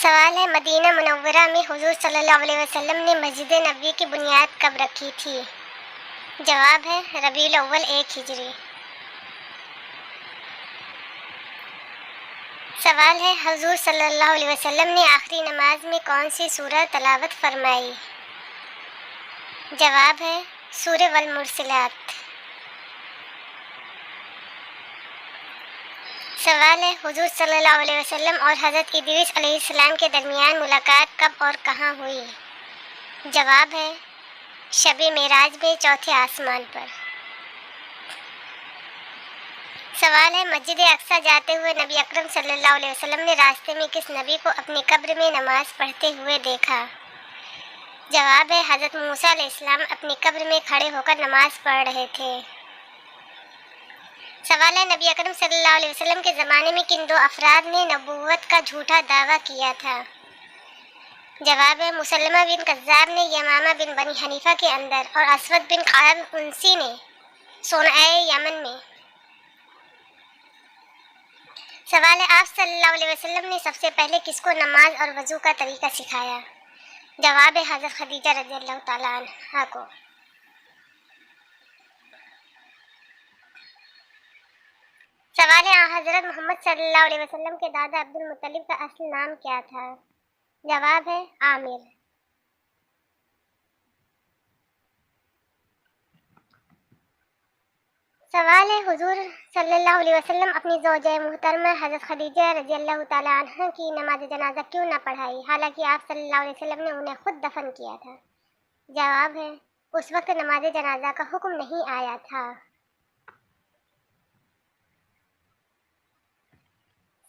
سوال ہے مدینہ منورہ میں حضور صلی اللہ علیہ وسلم نے مسجد نبوی کی بنیاد کب رکھی تھی؟ جواب ہے ربیع الاول 1 ہجری۔ سوال ہے حضور صلی اللہ علیہ وسلم نے آخری نماز میں کون سی سورہ تلاوت فرمائی؟ جواب ہے سورہ والمرسلات۔ سوال ہے حضور صلی اللہ علیہ وسلم اور حضرت ادریس علیہ السلام کے درمیان ملاقات کب اور کہاں ہوئی؟ جواب ہے شب معراج میں چوتھے آسمان پر۔ سوال ہے مسجد اقصی جاتے ہوئے نبی اکرم صلی اللہ علیہ وسلم نے راستے میں کس نبی کو اپنی قبر میں نماز پڑھتے ہوئے دیکھا؟ جواب ہے حضرت موسیٰ علیہ السلام اپنی قبر میں کھڑے ہو کر نماز پڑھ رہے تھے۔ سوال ہے نبی اکرم صلی اللہ علیہ وسلم کے زمانے میں کن 2 افراد نے نبوت کا جھوٹا دعویٰ کیا تھا؟ جواب ہے مسلمہ بن کذاب نے یمامہ بن بنی حنیفہ کے اندر اور اسود بن قعب انسی نے صنعاء یمن میں۔ سوال ہے آپ صلی اللہ علیہ وسلم نے سب سے پہلے کس کو نماز اور وضو کا طریقہ سکھایا؟ جواب ہے حضرت خدیجہ رضی اللہ تعالیٰ عنہا کو۔ سوال ہے حضرت محمد صلی اللہ علیہ وسلم کے دادا عبد المطلب کا اصل نام کیا تھا؟ جواب ہے عامر۔ سوال ہے حضور صلی اللہ علیہ وسلم اپنی زوجہ محترمہ حضرت خدیجہ رضی اللہ تعالیٰ عنہا کی نماز جنازہ کیوں نہ پڑھائی حالانکہ آپ صلی اللہ علیہ وسلم نے انہیں خود دفن کیا تھا؟ جواب ہے اس وقت نماز جنازہ کا حکم نہیں آیا تھا۔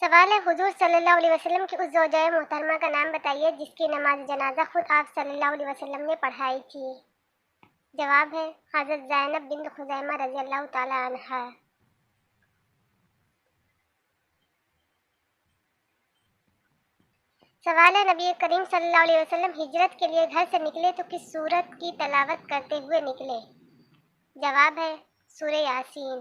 سوال ہے حضور صلی اللہ علیہ وسلم کی اس زوجہ محترمہ کا نام بتائیے جس کی نماز جنازہ خود آپ صلی اللہ علیہ وسلم نے پڑھائی تھی۔ جواب ہے حضرت زینب بنت خزیمہ رضی اللہ تعالیٰ عنہا۔ سوال ہے نبی کریم صلی اللہ علیہ وسلم ہجرت کے لیے گھر سے نکلے تو کس سورت کی تلاوت کرتے ہوئے نکلے؟ جواب ہے سورہ یاسین۔